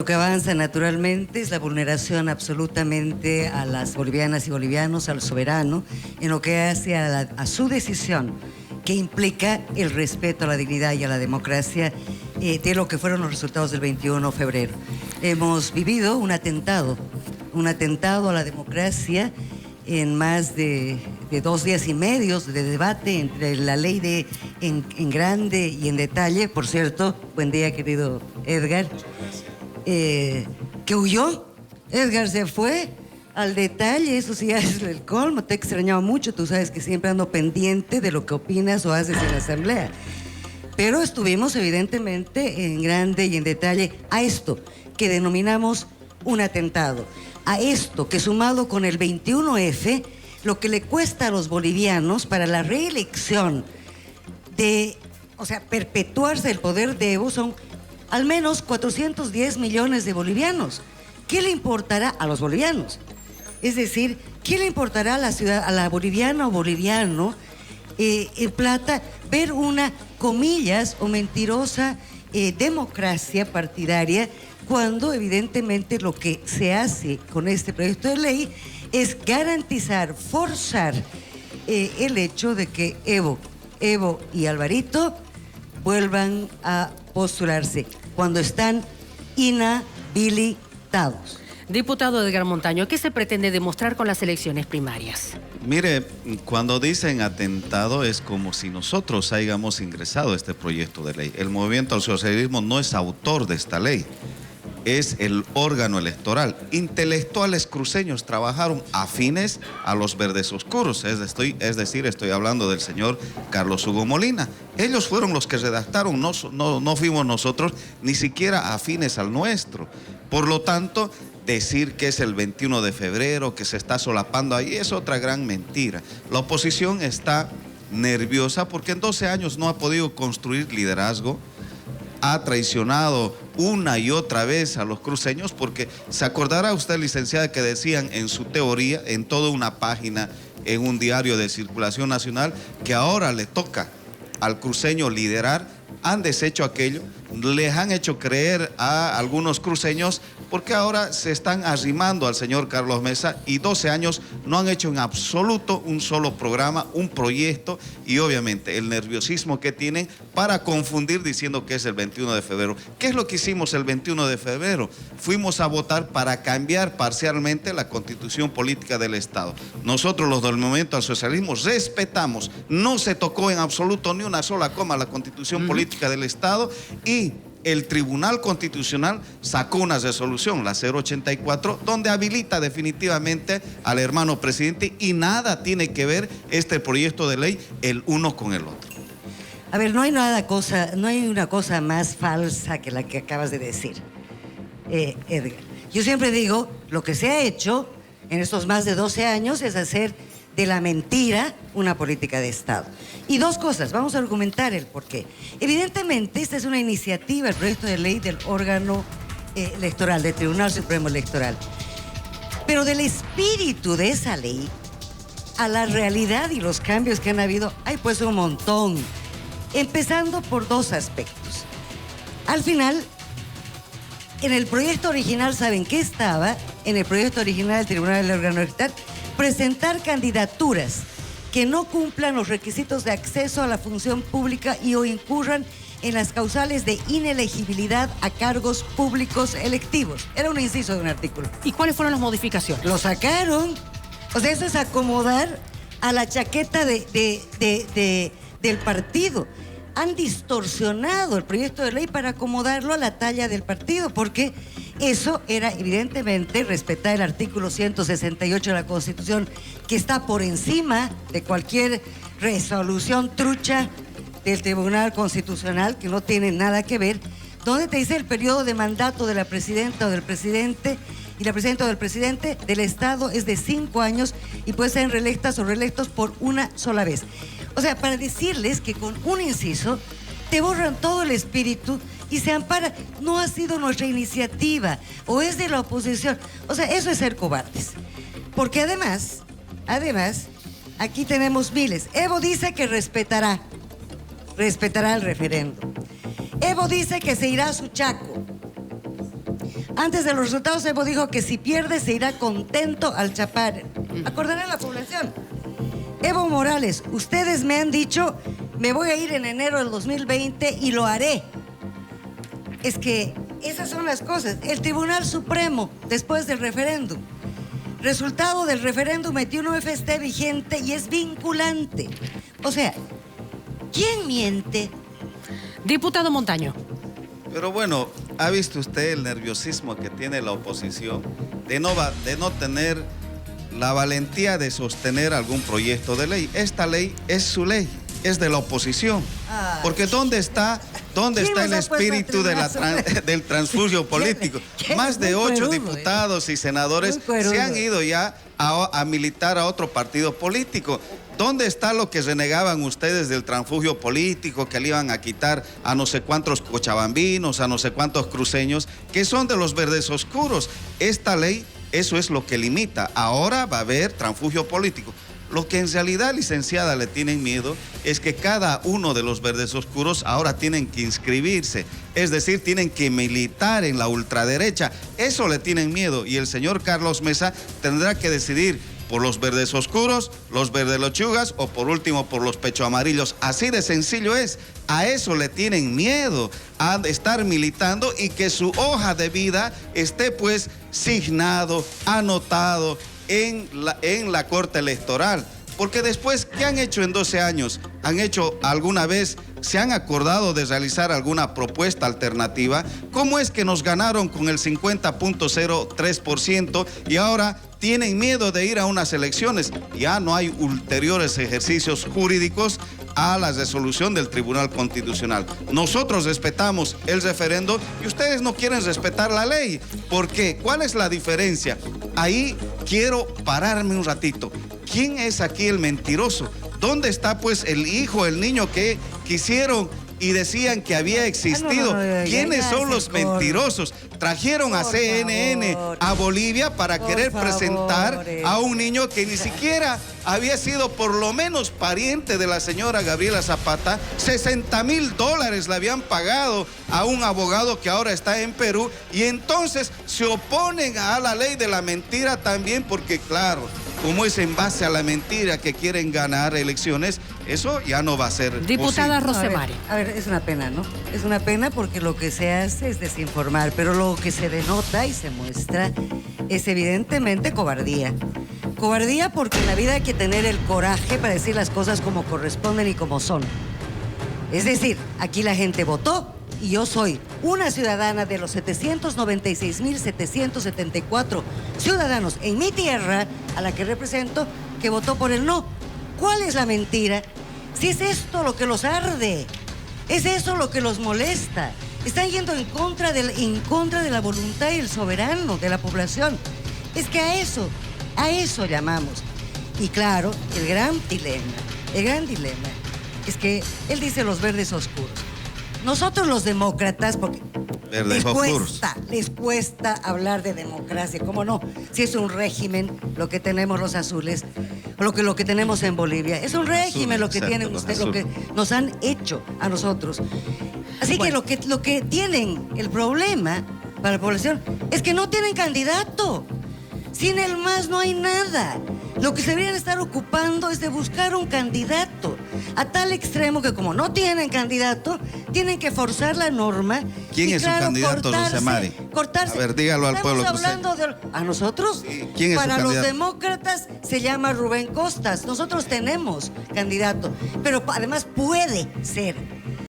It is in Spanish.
Lo que avanza naturalmente es la vulneración absolutamente a las bolivianas y bolivianos, al soberano, en lo que hace a su decisión, que implica el respeto a la dignidad y a la democracia de lo que fueron los resultados del 21 de febrero. Hemos vivido un atentado a la democracia en más de 2 días y medio de debate entre la ley en grande y en detalle. Por cierto, buen día, querido Edgar. Que huyó. Edgar se fue al detalle, eso sí es el colmo. Te he extrañado mucho, tú sabes que siempre ando pendiente de lo que opinas o haces en la asamblea. Pero estuvimos evidentemente en grande y en detalle a esto que denominamos un atentado, a esto que sumado con el 21F, lo que le cuesta a los bolivianos para la reelección perpetuarse el poder de Evo son al menos 410 millones de bolivianos. ¿Qué le importará a los bolivianos? Es decir, ¿qué le importará a la boliviana o boliviano en plata ver una, comillas, o mentirosa democracia partidaria, cuando evidentemente lo que se hace con este proyecto de ley es garantizar, forzar el hecho de que Evo y Alvarito vuelvan a postularse cuando están inhabilitados? Diputado Edgar Montaño, ¿qué se pretende demostrar con las elecciones primarias? Mire, cuando dicen atentado es como si nosotros hayamos ingresado a este proyecto de ley. El Movimiento al Socialismo no es autor de esta ley, es el órgano electoral. Intelectuales cruceños trabajaron afines a los verdes oscuros, es decir, estoy hablando del señor Carlos Hugo Molina. Ellos fueron los que redactaron, no fuimos nosotros, ni siquiera afines al nuestro. Por lo tanto, decir que es el 21 de febrero, que se está solapando ahí, es otra gran mentira. La oposición está nerviosa porque en 12 años no ha podido construir liderazgo, ha traicionado una y otra vez a los cruceños, porque se acordará usted, licenciada, que decían en su teoría, en toda una página, en un diario de circulación nacional, que ahora le toca al cruceño liderar. Han deshecho aquello, les han hecho creer a algunos cruceños, porque ahora se están arrimando al señor Carlos Mesa y 12 años no han hecho en absoluto un solo programa, un proyecto, y obviamente el nerviosismo que tienen para confundir diciendo que es el 21 de febrero. ¿Qué es lo que hicimos el 21 de febrero? Fuimos a votar para cambiar parcialmente la constitución política del Estado. Nosotros, los del Movimiento al Socialismo, respetamos, no se tocó en absoluto ni una sola coma la constitución política del Estado, y el Tribunal Constitucional sacó una resolución, la 084, donde habilita definitivamente al hermano presidente, y nada tiene que ver este proyecto de ley el uno con el otro. A ver, no hay una cosa más falsa que la que acabas de decir, Edgar. Yo siempre digo, lo que se ha hecho en estos más de 12 años es hacer de la mentira una política de Estado. Y dos cosas, vamos a argumentar el porqué. Evidentemente, esta es una iniciativa, el proyecto de ley del órgano electoral, del Tribunal Supremo Electoral. Pero del espíritu de esa ley a la realidad y los cambios que han habido, hay pues un montón. Empezando por dos aspectos. Al final, en el proyecto original, ¿saben qué estaba? En el proyecto original del Tribunal del Órgano Electoral, presentar candidaturas que no cumplan los requisitos de acceso a la función pública y o incurran en las causales de inelegibilidad a cargos públicos electivos. Era un inciso de un artículo. ¿Y cuáles fueron las modificaciones? Lo sacaron. O sea, eso es acomodar a la chaqueta del partido. Han distorsionado el proyecto de ley para acomodarlo a la talla del partido, porque eso era evidentemente respetar el artículo 168 de la Constitución, que está por encima de cualquier resolución trucha del Tribunal Constitucional, que no tiene nada que ver, donde te dice el periodo de mandato de la presidenta o del presidente, y la presidenta o del presidente del Estado es de 5 años y puede ser reelectas o reelectos por una sola vez. O sea, para decirles que con un inciso te borran todo el espíritu y se ampara, no ha sido nuestra iniciativa o es de la oposición. O sea, eso es ser cobardes. Porque además, aquí tenemos miles. Evo dice que respetará el referéndum. Evo dice que se irá a Suchaco. Antes de los resultados, Evo dijo que si pierde se irá contento al chapar. Acordará a la población. Evo Morales, ustedes me han dicho, me voy a ir en enero del 2020 y lo haré. Es que esas son las cosas. El Tribunal Supremo, después del referéndum, resultado del referéndum 21F está vigente y es vinculante. O sea, ¿quién miente? Diputado Montaño. Pero bueno, ¿ha visto usted el nerviosismo que tiene la oposición de no tener la valentía de sostener algún proyecto de ley? Esta ley es su ley, es de la oposición. Porque ¿dónde está el espíritu del transfugio político? Más de 8 diputados y senadores se han ido ya a militar a otro partido político. ¿Dónde está lo que renegaban ustedes del transfugio político, que le iban a quitar a no sé cuántos cochabambinos, a no sé cuántos cruceños, que son de los verdes oscuros? Esta ley, eso es lo que limita. Ahora va a haber transfugio político. Lo que en realidad, licenciada, le tienen miedo es que cada uno de los verdes oscuros ahora tienen que inscribirse. Es decir, tienen que militar en la ultraderecha. Eso le tienen miedo. Y el señor Carlos Mesa tendrá que decidir por los verdes oscuros, los verdes lechugas o por último por los pecho amarillos. Así de sencillo es. A eso le tienen miedo, a estar militando y que su hoja de vida esté pues signado, anotado en la Corte Electoral. Porque después, ¿qué han hecho en 12 años? ¿Han hecho alguna vez, se han acordado de realizar alguna propuesta alternativa? ¿Cómo es que nos ganaron con el 50.03% y ahora tienen miedo de ir a unas elecciones? Ya no hay ulteriores ejercicios jurídicos a la resolución del Tribunal Constitucional. Nosotros respetamos el referendo y ustedes no quieren respetar la ley. ¿Por qué? ¿Cuál es la diferencia? Ahí quiero pararme un ratito. ¿Quién es aquí el mentiroso? ¿Dónde está pues el hijo, el niño que quisieron y decían que había existido? ¿Quiénes son los mentirosos? Trajeron a CNN a Bolivia para querer presentar a un niño que ni siquiera había sido por lo menos pariente de la señora Gabriela Zapata. $60,000 le habían pagado a un abogado que ahora está en Perú y entonces se oponen a la ley de la mentira también porque claro, como es en base a la mentira que quieren ganar elecciones, eso ya no va a ser Diputada posible. Rosemary. A ver, es una pena, ¿no? Es una pena porque lo que se hace es desinformar, pero lo que se denota y se muestra es evidentemente cobardía. Cobardía porque en la vida hay que tener el coraje para decir las cosas como corresponden y como son. Es decir, aquí la gente votó y yo soy una ciudadana de los 796,774 ciudadanos en mi tierra, a la que represento, que votó por el no. ¿Cuál es la mentira? Si es esto lo que los arde, es eso lo que los molesta. Están yendo en contra de la voluntad y el soberano de la población. Es que a eso llamamos. Y claro, el gran dilema es que él dice los verdes oscuros. Nosotros los demócratas, porque les cuesta hablar de democracia, ¿cómo no? Si es un régimen lo que tenemos los azules, o lo que tenemos en Bolivia, es un régimen lo que tienen ustedes, lo que nos han hecho a nosotros. Así bueno, que lo que tienen el problema para la población es que no tienen candidato. Sin el MAS no hay nada. Lo que se deberían estar ocupando es de buscar un candidato, a tal extremo que como no tienen candidato, tienen que forzar la norma. ¿Quién es su candidato, Rosemary? Cortarse. A ver, dígalo al pueblo. Estamos hablando ¿a nosotros? Sí. ¿Quién es Para su los candidato? demócratas se llama Rubén Costas. Nosotros tenemos candidato, pero además puede ser